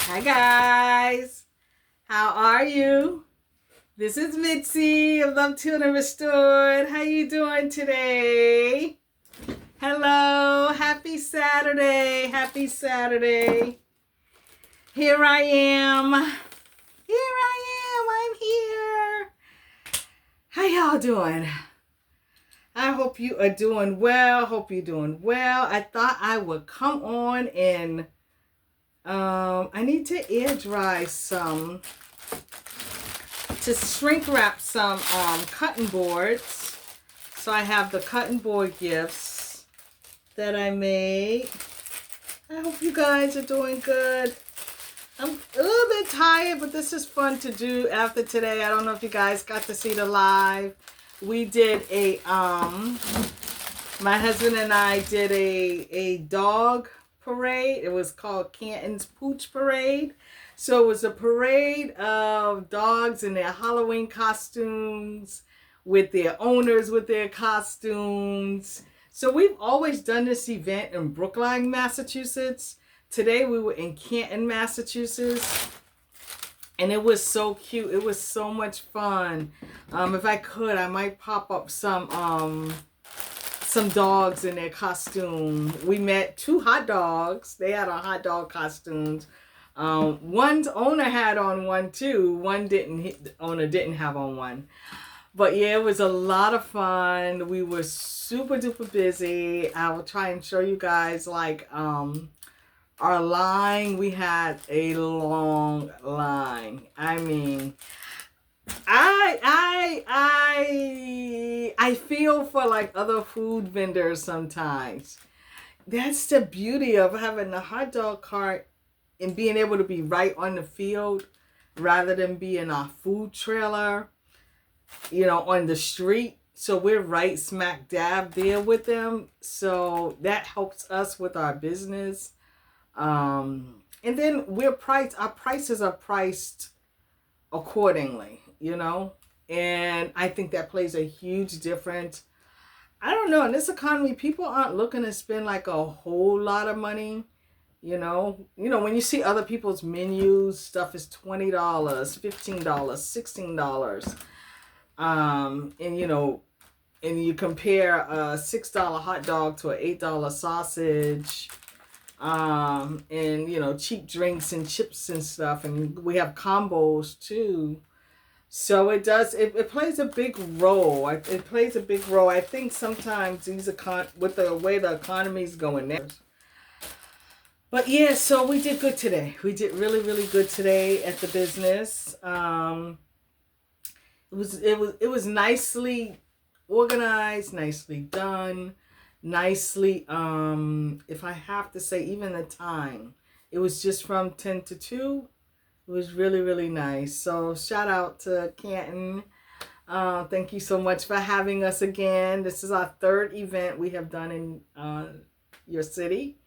Hi guys, how are you? This is Mitzi of Love Tuned and Restored. How you doing today? Hello, happy Saturday, happy Saturday. Here I am. I'm here. How y'all doing? I hope you are doing well. Hope you're doing well. I thought I would come on and I need to air dry some, to shrink wrap some cutting boards. So I have the cutting board gifts that I made. I hope you guys are doing good. I'm a little bit tired, but this is fun to do after today. I don't know if you guys got to see the live. We did a my husband and I did a dog parade. It was called Canton's Pooch Parade. So it was a parade of dogs in their Halloween costumes with their owners with their costumes. So we've always done this event in Brookline, Massachusetts. Today we were in Canton, Massachusetts. And it was so cute. It was so much fun. If I could, I might pop up some dogs in their costume. We met two hot dogs. They had on hot dog costumes. One's owner had on one too. The owner didn't have on one. But yeah, it was a lot of fun. We were super duper busy. I will try and show you guys like our line. We had a long line. I mean, I feel for like other food vendors sometimes. That's the beauty of having the hot dog cart and being able to be right on the field rather than be in a food trailer, on the street. So we're right smack dab there with them. So that helps us with our business. And then our prices are priced accordingly, and I think that plays a huge difference. I don't know, in this economy, people aren't looking to spend like a whole lot of money. When you see other people's menus, stuff is $20, $15, $16. And you compare a $6 hot dog to an $8 sausage, and cheap drinks and chips and stuff, and we have combos too. So it plays a big role. It plays a big role. I think sometimes with the way the economy's going there. But yeah, so we did good today. We did really, really good today at the business. It was nicely organized, nicely done, nicely. If I have to say, even the time, it was just from 10 to 2. It was really, really nice. So shout out to Canton. Thank you so much for having us again. This is our third event we have done in your city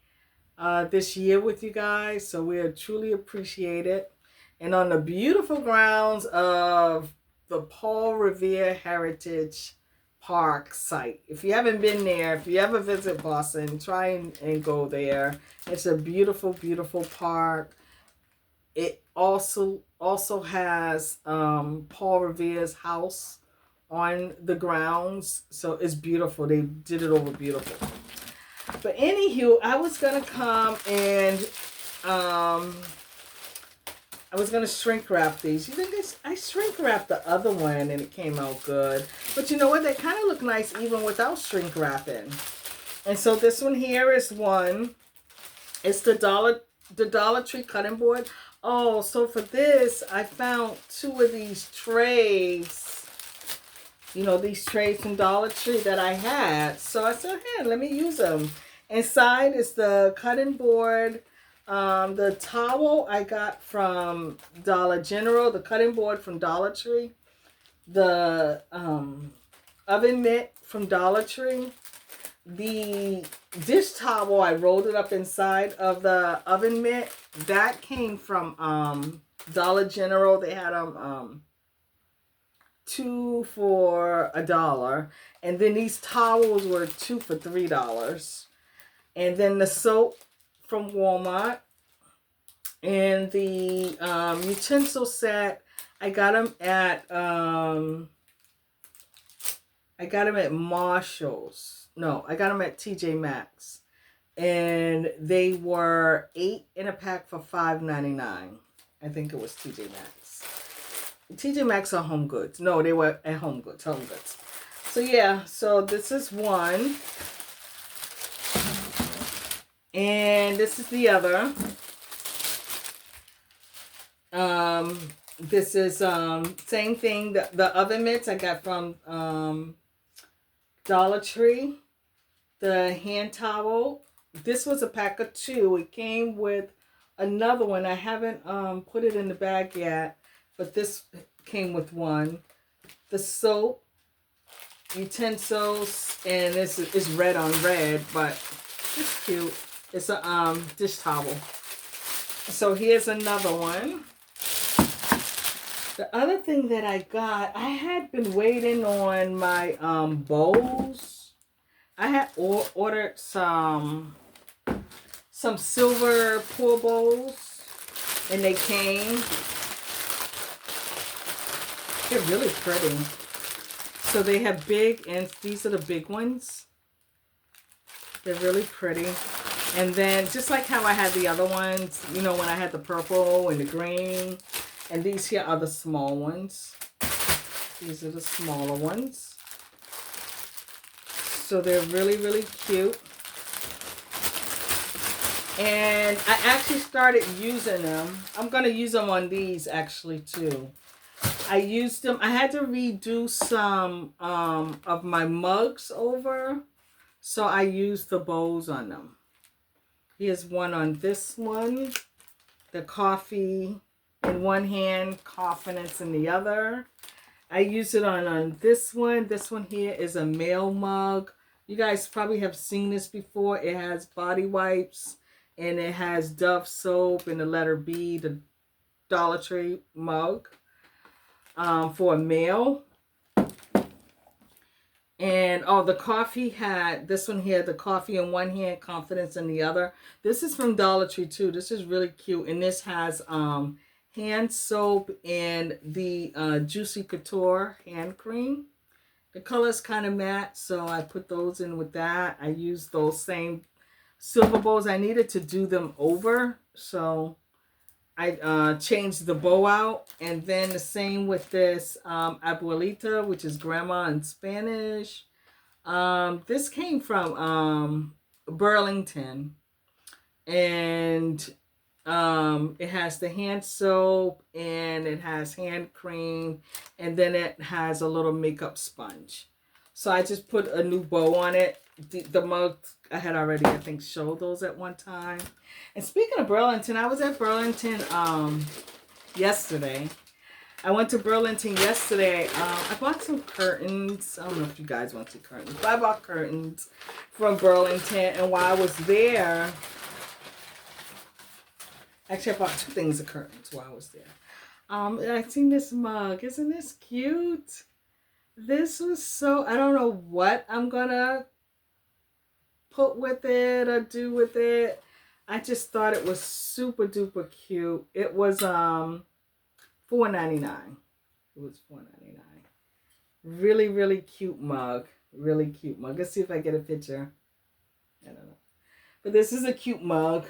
this year with you guys. So we are truly appreciate it. And on the beautiful grounds of the Paul Revere Heritage Park site. If you haven't been there, if you ever visit Boston, try and go there. It's a beautiful, beautiful park. It also has Paul Revere's house on the grounds. So it's beautiful. They did it over beautiful. But anywho, I was going to come and I was going to shrink wrap these. You think I shrink wrapped the other one and it came out good. But you know what? They kind of look nice even without shrink wrapping. And so this one here is one. It's the Dollartree cutting board. Oh, so for this, I found 2 of these trays. These trays from Dollar Tree that I had. So I said, hey, let me use them. Inside is the cutting board. The towel I got from Dollar General. The cutting board from Dollar Tree. The oven mitt from Dollar Tree. The dish towel, I rolled it up inside of the oven mitt. That came from Dollar General. They had them 2 for $1. And then these towels were 2 for $3. And then the soap from Walmart. And the utensil set, I got them at Marshall's. No, I got them at TJ Maxx. And they were 8 in a pack for $5.99. I think it was TJ Maxx. TJ Maxx or Home Goods. No, they were at Home Goods. Home Goods. So yeah, so this is one. And this is the other. This is same thing. The oven mitts I got from Dollar Tree. The hand towel. This was a pack of 2. It came with another one. I haven't put it in the bag yet, but this came with one. The soap, utensils, and this is red on red, but it's cute. It's a dish towel. So here's another one. The other thing that I got, I had been waiting on my bowls. I had ordered some silver pour bowls, and they came. They're really pretty. So they have big, and these are the big ones. They're really pretty. And then just like how I had the other ones, you know, when I had the purple and the green, and these here are the small ones. These are the smaller ones. So they're really, really cute. And I actually started using them. I'm going to use them on these actually too. I used them. I had to redo some of my mugs over. So I used the bowls on them. Here's one on this one. The coffee in one hand, confidence in the other. I use it on this one. This one here is a mail mug. You guys probably have seen this before. It has body wipes and it has Dove soap and the letter B, the Dollar Tree mug for a mail. And oh, the coffee had this one here, the coffee in one hand, confidence in the other. This is from Dollar Tree too. This is really cute. And this has hand soap and the Juicy Couture hand cream. The color is kind of matte, so I put those in with that. I used those same silver bowls. I needed to do them over, so I changed the bow out. And then the same with this abuelita, which is grandma in Spanish. This came from Burlington. And it has the hand soap and it has hand cream, and then it has a little makeup sponge. So I just put a new bow on it. The mugs I had already, I think, showed those at one time. And speaking of Burlington, I was at Burlington yesterday. I went to Burlington yesterday. I bought some curtains. I don't know if you guys want to see curtains, but I bought curtains from Burlington. And while I was there, actually, I bought 2 things of curtains while I was there. I seen this mug. Isn't this cute? This was so, I don't know what I'm gonna put with it or do with it. I just thought it was super duper cute. It was $4.99. It was $4.99. Really, really cute mug. Really cute mug. Let's see if I get a picture. I don't know. But this is a cute mug.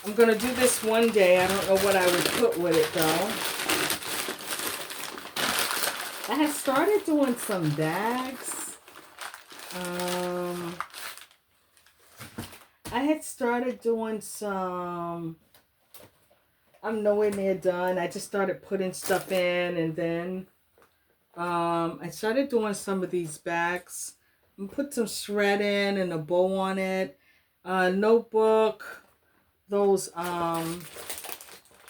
I'm going to do this one day. I don't know what I would put with it, though. I had started doing some bags. I had started doing some... I'm nowhere near done. I just started putting stuff in, and then I started doing some of these bags. And put some shred in and a bow on it. Notebook. Those,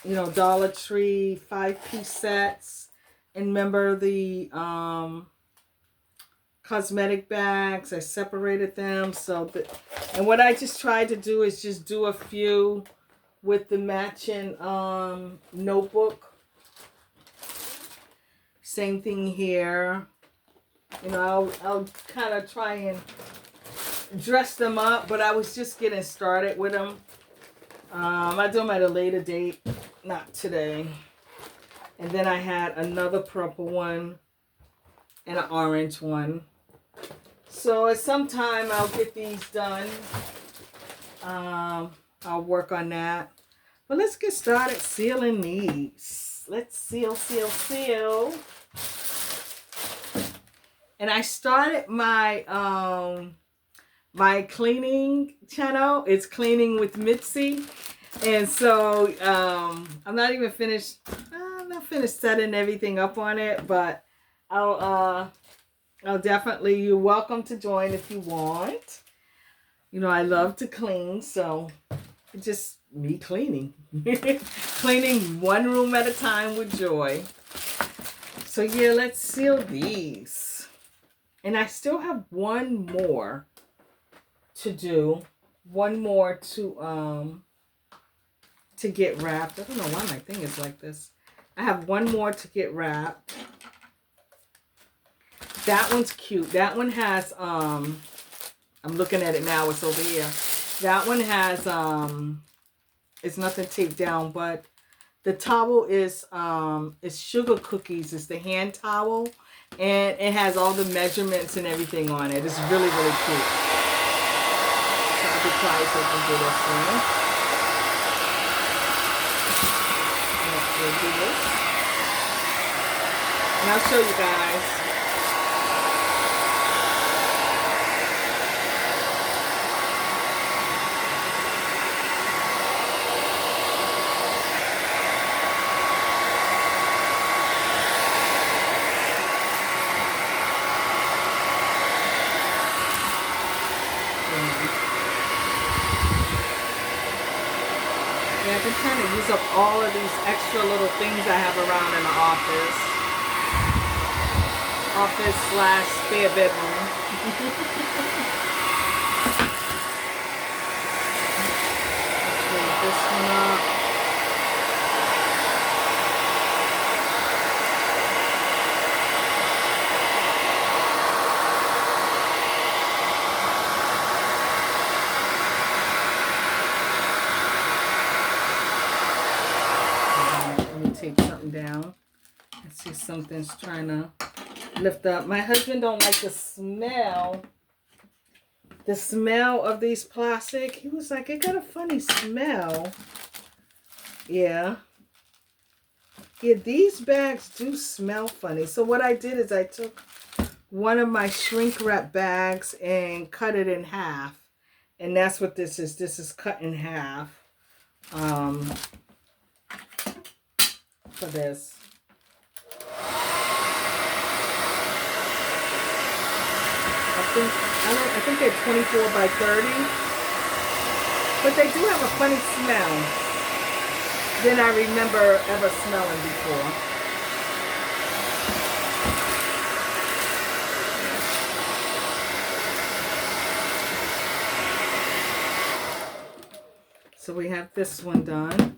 you know, Dollar Tree 5-piece sets. And remember the cosmetic bags. I separated them. And what I just tried to do is just do a few with the matching notebook. Same thing here. You know, I'll kind of try and dress them up, but I was just getting started with them. I do them at a later date, not today. And then I had another purple one and an orange one. So at some time I'll get these done. I'll work on that. But let's get started sealing these. Let's seal. And I started my my cleaning channel. It's Cleaning with Mitzi. And so I'm not even finished. I'm not finished setting everything up on it, but I'll definitely, you're welcome to join if you want. You know, I love to clean, so it's just me cleaning. Cleaning one room at a time with joy. So yeah, let's seal these. And I still have one more to do. One more to get wrapped. I don't know why my thing is like this. I have one more to get wrapped. That one's cute. That one has I'm looking at it now, it's over here. That one has it's nothing taped down, but the towel is sugar cookies. It's the hand towel, and it has all the measurements and everything on it. It's really, really cute. So I'll be quiet so I can do this one. We'll do this. And I'll show you guys. Yeah, I've been trying to use up all of these extra little things I have around in the office. Office/spare bedroom. Clean this one up. Take something down. I see something's trying to lift up. My husband don't like the smell of these plastic. He was like, it got a funny smell. Yeah, these bags do smell funny. So what I did is I took one of my shrink wrap bags and cut it in half, and that's what this is. This is cut in half for this. I think they're 24 by 30, but they do have a funny smell than I remember ever smelling before. So we have this one done.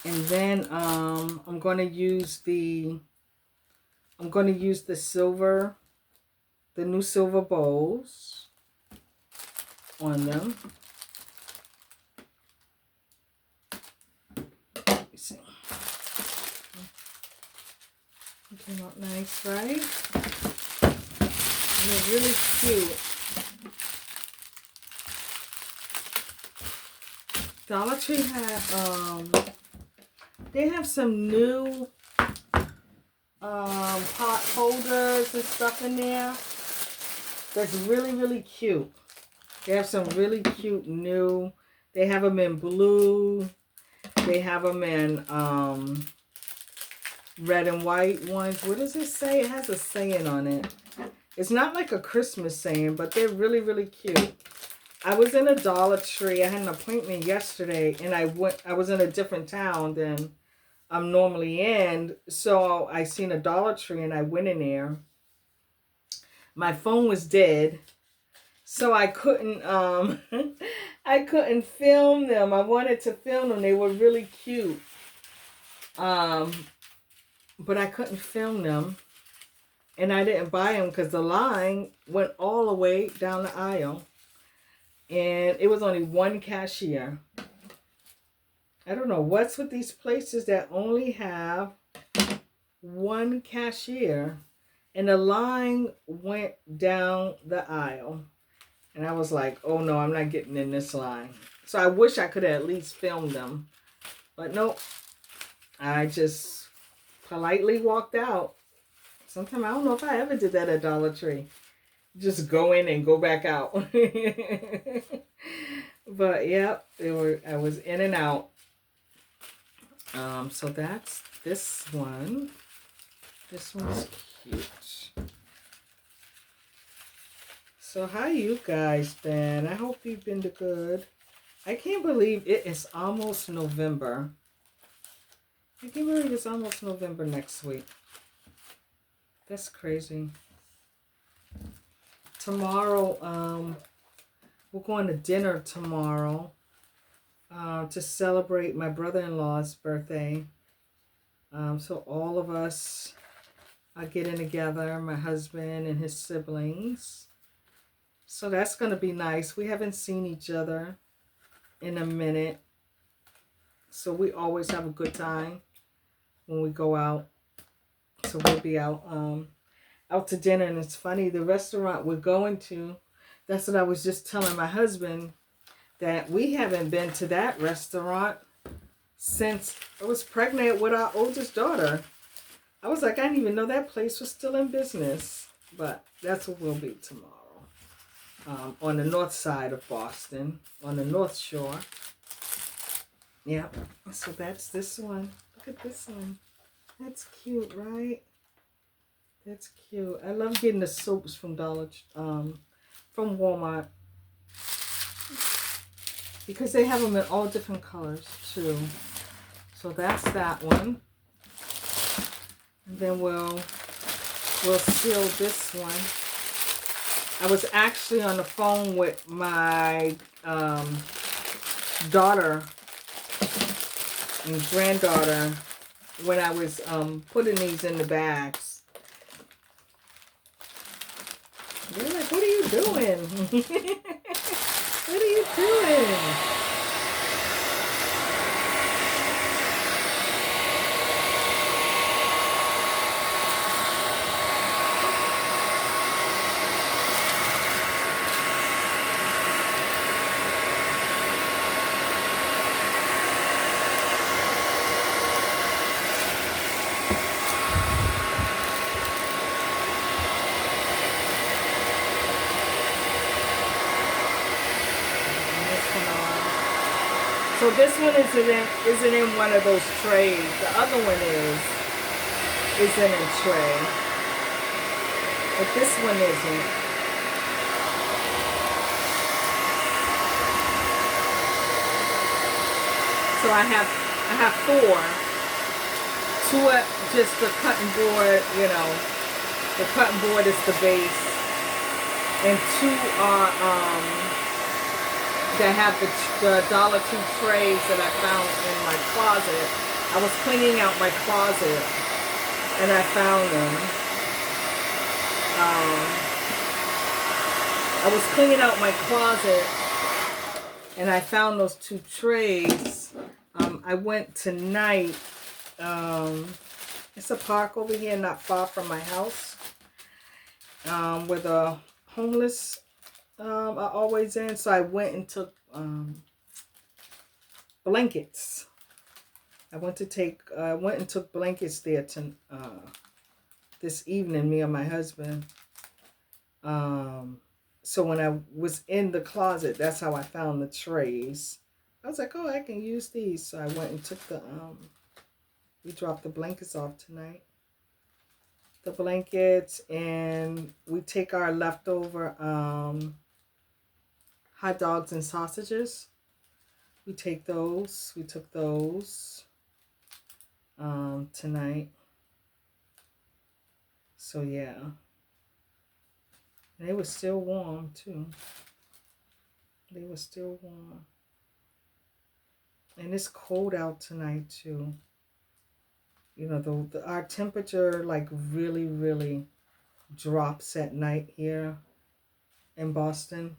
And then I'm going to use the silver, the new silver bowls on them. You see, it came out nice, right? And they're really cute. Dollar Tree had they have some new pot holders and stuff in there that's really, really cute. They have some really cute new, they have them in blue, they have them in red and white ones. What does it say? It has a saying on it. It's not like a Christmas saying, but they're really, really cute. I was in a Dollar Tree. I had an appointment yesterday, and I was in a different town than I'm normally in. So I seen a Dollar Tree, and I went in there. My phone was dead, so I couldn't I couldn't film them. I wanted to film them. They were really cute. But I couldn't film them. And I didn't buy them because the line went all the way down the aisle. And it was only one cashier. I don't know what's with these places that only have one cashier. And the line went down the aisle. And I was like, oh no, I'm not getting in this line. So I wish I could have at least filmed them. But nope. I just politely walked out. Sometimes I don't know if I ever did that at Dollar Tree. Just go in and go back out. But yep, I was in and out. So that's this one. This one's cute. So how you guys been? I hope you've been good. I can't believe it is almost November. I can't believe it's almost November next week. That's crazy. Tomorrow, we're going to dinner tomorrow to celebrate my brother-in-law's birthday. So all of us are getting together, my husband and his siblings. So that's going to be nice. We haven't seen each other in a minute. So we always have a good time when we go out. So we'll be out to dinner. And it's funny, the restaurant we're going to, that's what I was just telling my husband, that we haven't been to that restaurant since I was pregnant with our oldest daughter. I was like, I didn't even know that place was still in business. But that's what we'll be tomorrow. On the north side of Boston, on the North Shore. Yeah, so that's this one. Look at this one. That's cute, right? That's cute. I love getting the soaps from from Walmart, because they have them in all different colors too. So that's that one. And then we'll seal this one. I was actually on the phone with my daughter and granddaughter when I was putting these in the bags. They're like, what are you doing? What are you doing? So this one isn't in one of those trays. The other one isn't in a tray. But this one isn't. So I have four. Two are just the cutting board, you know. The cutting board is the base. And two are that have the Dollar Tree trays that I found in my closet. I was cleaning out my closet and I found them. I was cleaning out my closet and I found those two trays. I went tonight. It's a park over here not far from my house, where the homeless are always in. So I went and took blankets. I went and took blankets there this evening, me and my husband. So when I was in the closet, that's how I found the trays. I was like, oh, I can use these. So I went and took we dropped the blankets off tonight. The blankets, and we take our leftover hot dogs and sausages. We take those. We took those tonight. So yeah. And they were still warm too. They were still warm. And it's cold out tonight too. You know, our temperature like really, really drops at night here in Boston.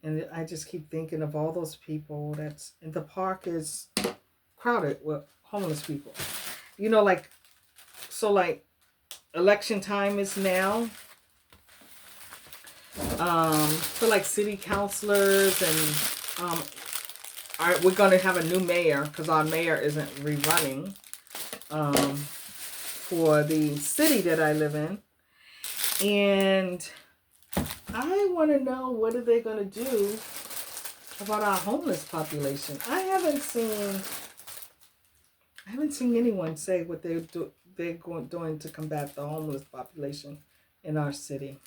And And I just keep thinking of all those people that's in the park is crowded with homeless people. You know, like, so like election time is now. For like city councilors and we're going to have a new mayor because our mayor isn't rerunning for the city that I live in. And I want to know, what are they going to do about our homeless population? I haven't seen anyone say what they're doing to combat the homeless population in our city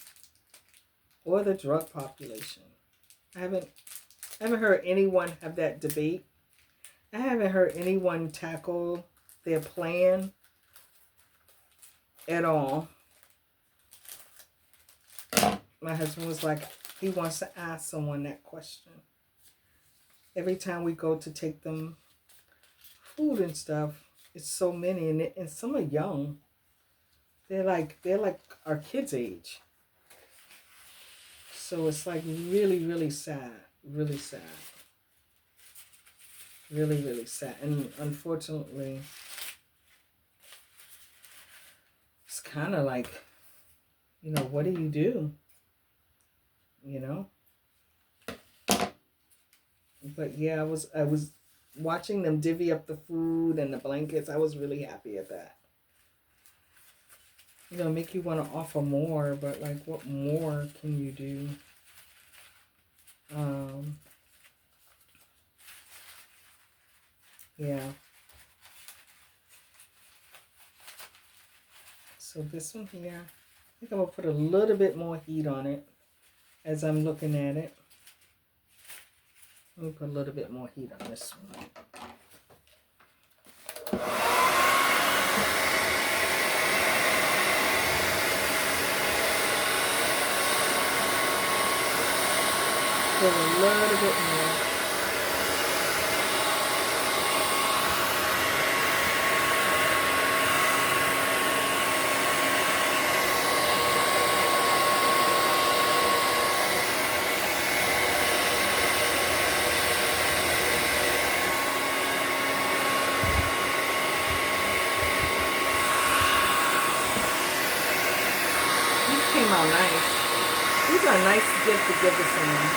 or the drug population. I haven't heard anyone have that debate. I haven't heard anyone tackle their plan at all. My husband was like, he wants to ask someone that question. Every time we go to take them food and stuff, it's so many, and some are young. They're like our kids' age. So it's like really, really sad. Really sad. Really, really sad. And unfortunately, it's kind of like, you know, what do you do? You know? But yeah, I was watching them divvy up the food and the blankets. I was really happy at that. You know, make you want to offer more, but like, what more can you do? Yeah. So this one here, I think I'm going to put a little bit more heat on it as I'm looking at it. Let me put a little bit more heat on this one. Put a little bit more. Came out nice. These are a nice gift to give to someone.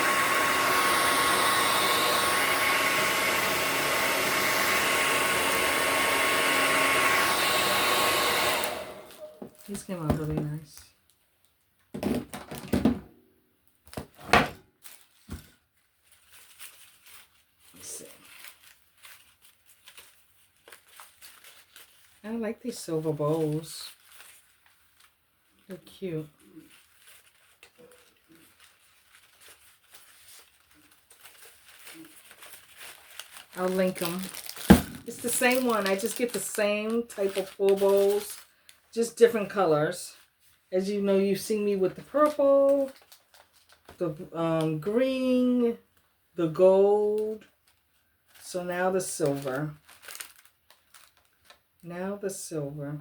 These came out really nice. Let's see. I like these silver bowls. They're cute. I'll link them. It's the same one. I just get the same type of full bowls, just different colors. As you know, you've seen me with the purple, the green, the gold. So now the silver. Now the silver.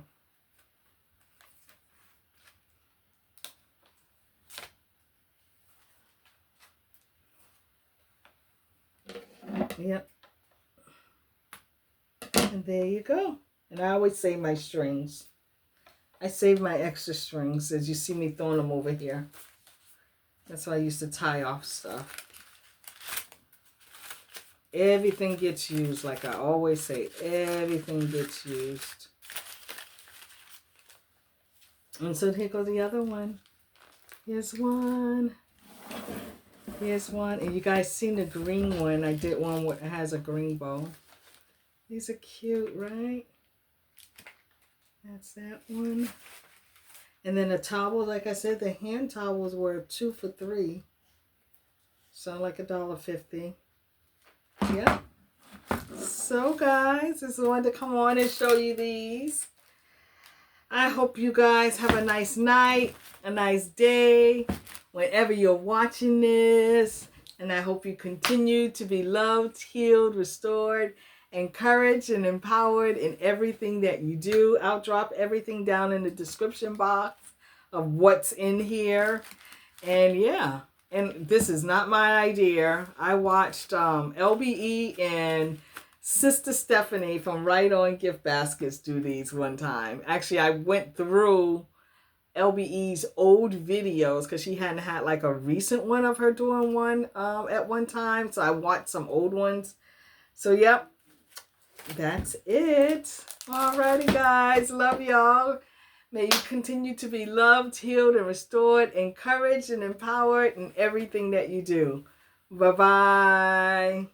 Yep. And there you go. And I always save my strings. I save my extra strings, as you see me throwing them over here. That's why I used to tie off stuff. Everything gets used, like I always say. Everything gets used. And so here goes the other one. Here's one. Here's one. And you guys seen the green one. I did one that has a green bow. These are cute, right? That's that one. And then the towel, like I said, the hand towels were 2 for $3. So like $1.50. Yep. So guys, just wanted to come on and show you these. I hope you guys have a nice night, a nice day, whenever you're watching this. And I hope you continue to be loved, healed, restored, encouraged, and empowered in everything that you do. I'll drop everything down in the description box of what's in here. And yeah, and this is not my idea. I watched LBE and Sister Stephanie from Right On Gift Baskets do these one time. Actually, I went through LBE's old videos because she hadn't had like a recent one of her doing one at one time. So I watched some old ones. So, yep, that's it. Alrighty, guys. Love y'all. May you continue to be loved, healed, and restored, encouraged, and empowered in everything that you do. Bye-bye.